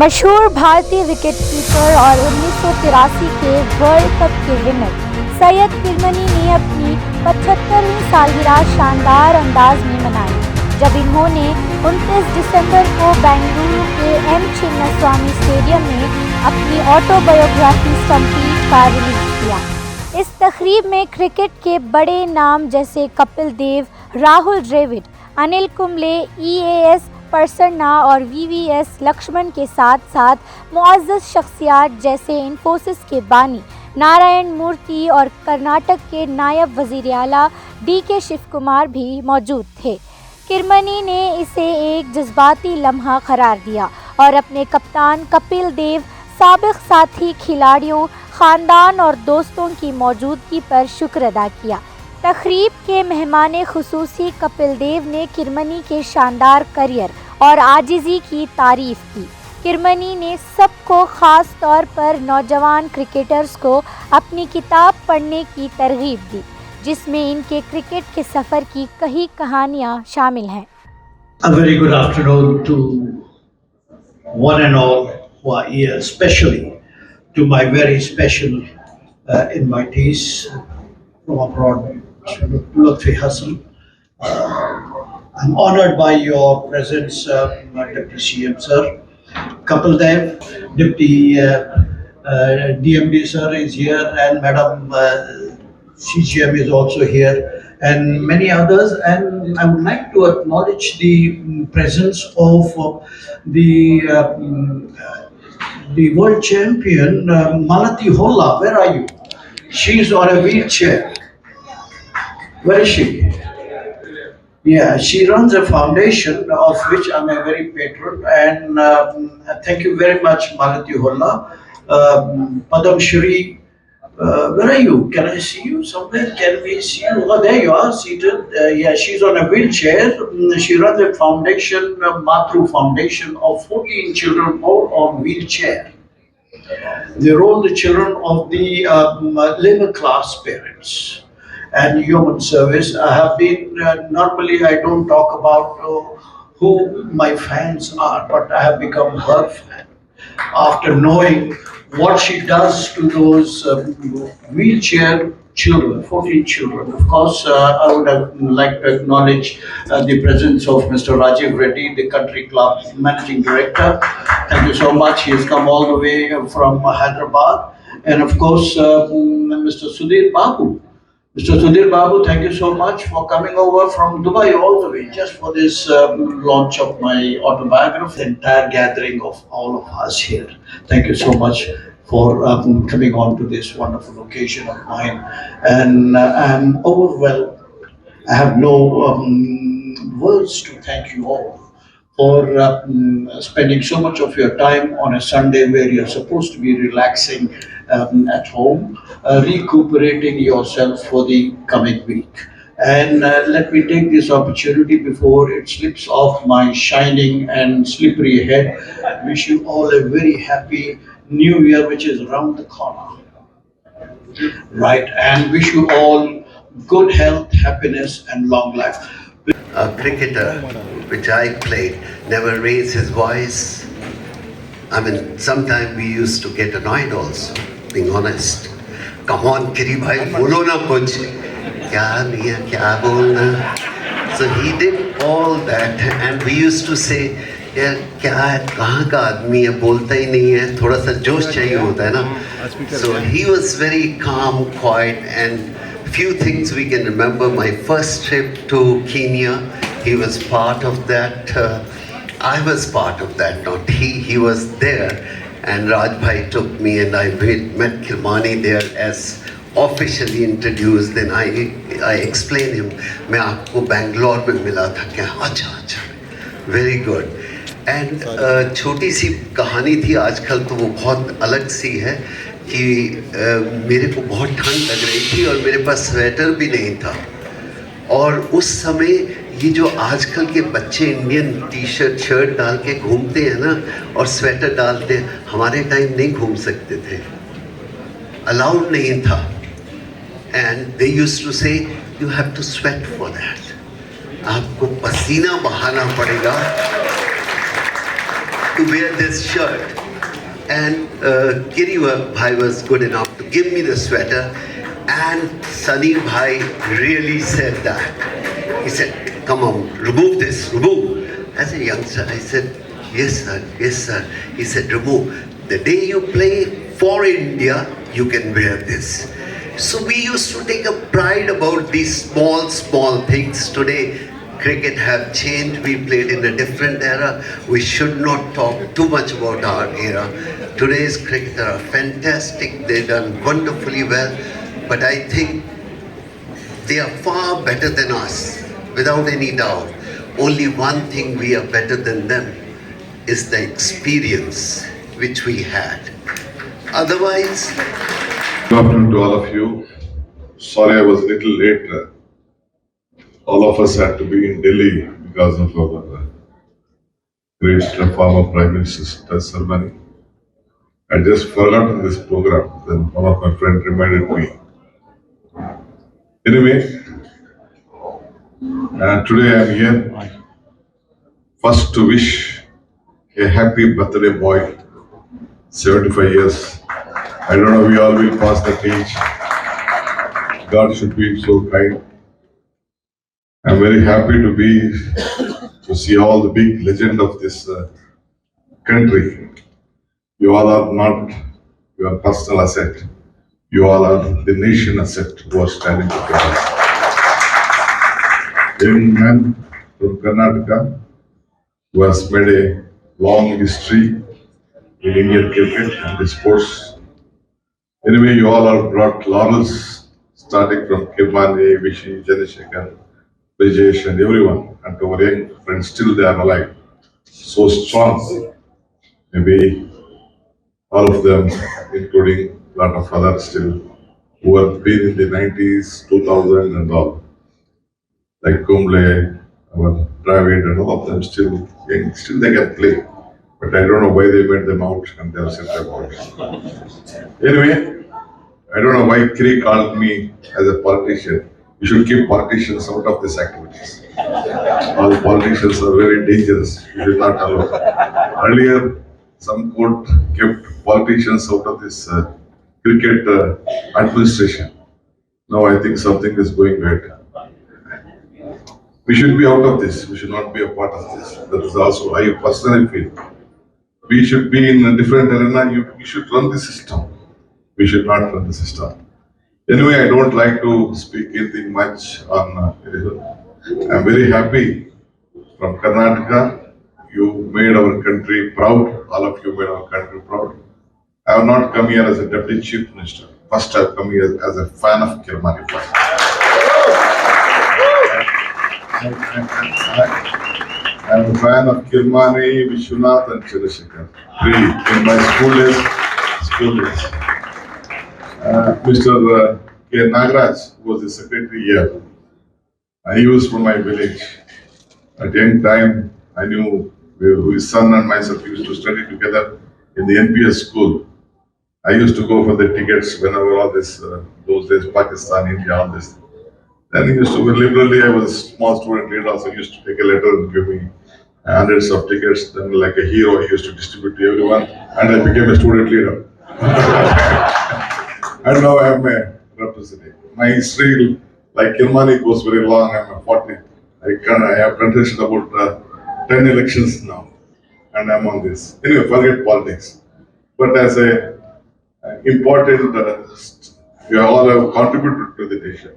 मशहूर भारतीय विकेटकीपर और 1983 के वर्ल्ड कप के विनर सैयद किरमनी ने अपनी 75वीं सालगिरह शानदार अंदाज में मनाई जब इन्होंने 29 दिसंबर को बेंगलुरु के चिन्नास्वामी स्टेडियम में अपनी ऑटोबायोग्राफी स्टम्प्ड का रिलीज किया। इस तकरीब में क्रिकेट के बड़े नाम जैसे कपिल देव, राहुल द्रविड़, अनिल कुंबले, EAS प्रसन्ना और VVS लक्ष्मण के साथ साथ मुअज़्ज़ज़ शख्सियात जैसे इन्फोसिस के बानी नारायण, मूर्ति और कर्नाटक के नायब वज़ीर आला DK शिवकुमार भी मौजूद थे। किरमनी ने इसे एक जज्बाती लम्हा करार दिया और अपने कप्तान कपिल देव, साबिक साथी खिलाड़ियों, ख़ानदान और दोस्तों की मौजूदगी पर शुक्र अदा किया। तकरीब के मेहमान खुसूसी कपिल देव ने किरमनी के शानदार करियर और आजिज़ी की तारीफ़ की। किरमनी ने सबको ख़ास तौर पर नौजवान क्रिकेटर्स को अपनी किताब पढ़ने की तरगीब दी जिसमें इनके क्रिकेट के सफ़र की कई कहानियाँ शामिल हैं। A very good afternoon to one and all who are here, especially to my very special invitees from abroad, Murthy Hassan. I'm honored by your presence, Deputy CM sir. Kapil Dev, Deputy DMD sir is here, and Madam CGM is also here, and many others. And I would like to acknowledge the presence of the world champion Malati Holla. Where are you? She's on a wheelchair. Where is she? Yeah, she runs a foundation of which I'm a very patron, and thank you very much, Malati Holla. Padam Shri, where are you? Can I see you somewhere? Can we see you? Oh, there you are, seated. Yeah, she's on a wheelchair. She runs a foundation, Matru Foundation, of 14 children all on wheelchair. They roll the children of the labor class parents and human service. I have been, normally I don't talk about who my fans are, but I have become her fan after knowing what she does to those wheelchair children, 14 children. Of course, I would have like to acknowledge the presence of Mr. Rajiv Reddy, the country club managing director. Thank you so much. He has come all the way from Hyderabad. And of course, Mr. Sudhir Babu. Mr. Sudhir Babu, thank you so much for coming over from Dubai all the way just for this launch of my autobiography. The entire gathering of all of us here. Thank you so much for coming on to this wonderful occasion of mine. And I'm overwhelmed. I have no words to thank you all for spending so much of your time on a Sunday where you're supposed to be relaxing at home, recuperating yourself for the coming week. And let me take this opportunity before it slips off my shining and slippery head. Wish you all a very happy New Year, which is around the corner. Right, and wish you all good health, happiness, and long life. A cricketer, which I played, never raised his voice. I mean, sometimes we used to get annoyed also, being honest. Come on, Kiri bhai, bolo na kuch. Kya miya, kya bolna. So he did all that, and we used to say, यार क्या है, कहाँ का आदमी है, बोलता ही नहीं है, थोड़ा सा जोश चाहिए होता है ना. So he was very calm, quiet, and few things we can remember. My first trip to Kenya, he was part of that. I was part of that, not he. He was there, and Raj Bhai took me, and I met Kirmani there as officially introduced. Then I explained him, मैं आपको Bangalore में मिला था क्या? अच्छा अच्छा, very good. And छोटी सी कहानी थी, आजकल तो वो बहुत अलग सी है कि मेरे को बहुत ठंड लग रही थी और मेरे पास स्वेटर भी नहीं था. और उस समय ये जो आजकल के बच्चे इंडियन टी-शर्ट शर्ट डाल के घूमते हैं ना और स्वेटर डालते हैं, हमारे टाइम नहीं घूम सकते थे, अलाउड नहीं था. And they used to say you have to sweat for that, आपको पसीना बहाना पड़ेगा. to wear this shirt. And Kiri Bhai was good enough to give me the sweater, and Sunny Bhai really said that. He said, come on, remove this, remove. As a youngster, I said, yes sir, yes sir. He said, remove. The day you play for India, you can wear this. So we used to take a pride about these small, small things. Today, cricket have changed. We played in a different era. We should not talk too much about our era. Today's cricketers are fantastic. They've done wonderfully well. But I think they are far better than us, without any doubt. Only one thing we are better than them is the experience which we had. Otherwise, good afternoon to all of you. Sorry I was a little late. All of us had to be in Delhi because of our great former Prime Minister's ceremony. I just forgotten this program. Then one of my friends reminded me. Anyway, today I am here first to wish a happy birthday boy, 75 years. I don't know, we all will pass that age. God should be so kind. I'm very happy to see all the big legend of this country. You all are not your personal asset. You all are the nation asset who are standing together. Young man from Karnataka who has made a long history in Indian cricket and the sports. Anyway, you all are brought laurels, starting from Kirmani, Vishi, Chandrasekhar, Brijesh and everyone, and our young friends, still they are alive, so strong. Maybe all of them, including a lot of others still, who have been in the 90s, 2000 and all, like Kumble, our Dravid and all of them still young, still they can play. But I don't know why they made them out and they are sent out. Anyway, I don't know why Kiri called me as a politician. You should keep politicians out of these activities. All politicians are very dangerous. You should not allow. Earlier, some court kept politicians out of this cricket administration. Now I think something is going right. We should be out of this. We should not be a part of this. That is also I personally feel. We should be in a different arena. You should run the system. We should not run the system. Anyway, I don't like to speak anything much on I'm very happy from Karnataka. You made our country proud. All of you made our country proud. I have not come here as a deputy chief minister. First, I have come here as a fan of Kirmani. I am a fan of Kirmani, Vishwanath and Chandrasekhar. Three in my school days. Mr. K. Nagaraj was the secretary here. He was from my village. At young time, I knew his son and myself used to study together in the NPS school. I used to go for the tickets whenever all this, those days, Pakistan, India, all this. Then he used to, liberally, I was a small student leader, also used to take a letter and give me hundreds of tickets. Then like a hero, he used to distribute to everyone, and I became a student leader. And now I am a representative. My history, like Kirmani, goes very long. I'm a 40. I have contested about 10 elections now, and I'm on this. Anyway, forget politics. But as a important, we all have contributed to the nation.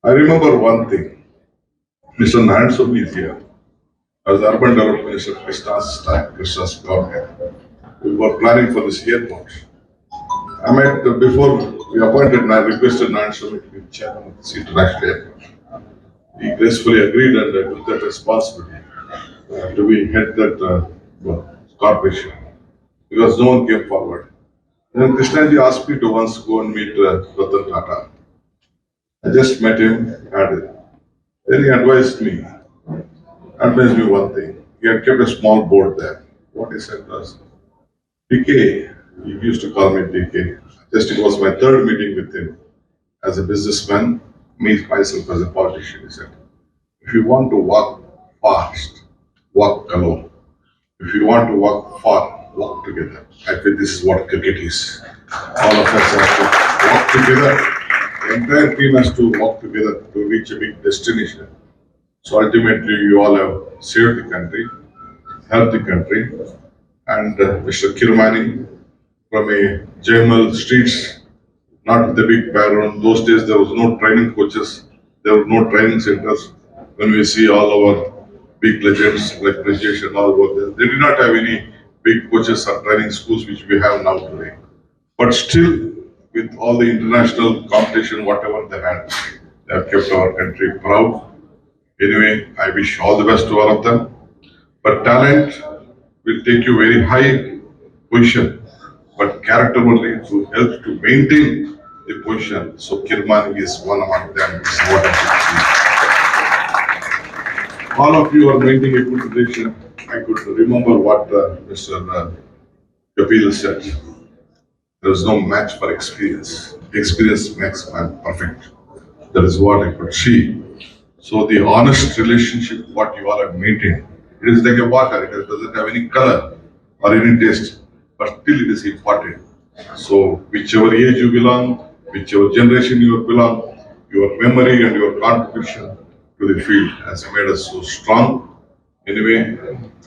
I remember one thing. Mr. Narayana is here. As urban development minister, Krishna's government. We were planning for this airport. I met before we appointed and I requested Narayana to be chairman of this international airport. He gracefully agreed and I took that responsibility to be head that corporation because no one came forward. Then Krishnaji asked me to once go and meet Ratan Tata. I just met him, had it. Then he advised me one thing. He had kept a small board there. What he said was, DK, he used to call me DK. Just it was my third meeting with him as a businessman, myself as a politician. He said, if you want to walk fast, walk alone. If you want to walk far, walk together. I think this is what cricket is. All of us have to walk together. The entire team has to walk together to reach a big destination. So ultimately, you all have saved the country, helped the country, and Mr. Kirmani from a Jamal streets, not with a big background. Those days there was no training coaches, there were no training centers. When we see all our big legends like Rajesh and all over there, they did not have any big coaches or training schools which we have now today. But still, with all the international competition, whatever they had, they have kept our country proud. Anyway, I wish all the best to all of them. But talent will take you very high position, but character only to help to maintain the position. So Kirmani is one among them. This is what I should see. All of you are maintaining a good relation. I could remember what Mr. Kapil said. There is no match for experience. Experience makes man perfect. That is what I could see. So the honest relationship, what you all have maintained, it is like a water. It doesn't have any color or any taste, but still it is important. So whichever age you belong, whichever generation you belong, your memory and your contribution to the field has made us so strong. Anyway,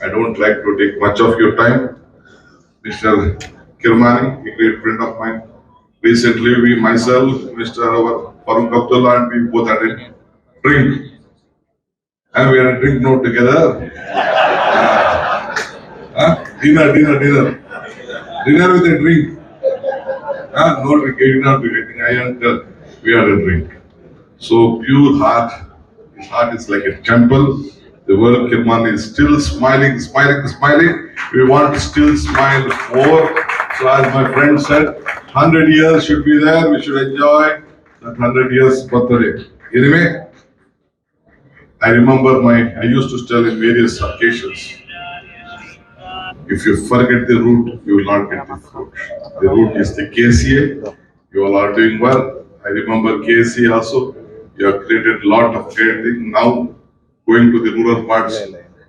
I don't like to take much of your time. Mr. Kirmani, a great friend of mine. Recently, we, myself, Mr. Farooq Abdullah, and we both had a drink. And we had a drink note together. Dinner. Dinner with a drink. No drink, I did not drink. I didn't tell. We had a drink. So pure heart. His heart is like a temple. The word Kirmani is still smiling. We want to still smile more. So as my friend said, 100 years should be there. We should enjoy that 100 years birthday. Anyway, I remember I used to tell in various occasions, if you forget the root, you will not get the fruit. The root is the KCA. You all are doing well. I remember KCA also. You have created a lot of great things. Now, going to the rural parts,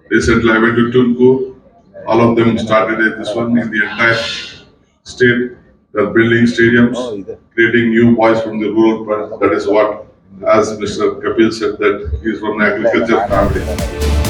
recently I went to Tunku. All of them started this one in the entire state. They are building stadiums, creating new boys from the rural parts. That is what, as Mr. Kapil said, that he is from an agriculture family.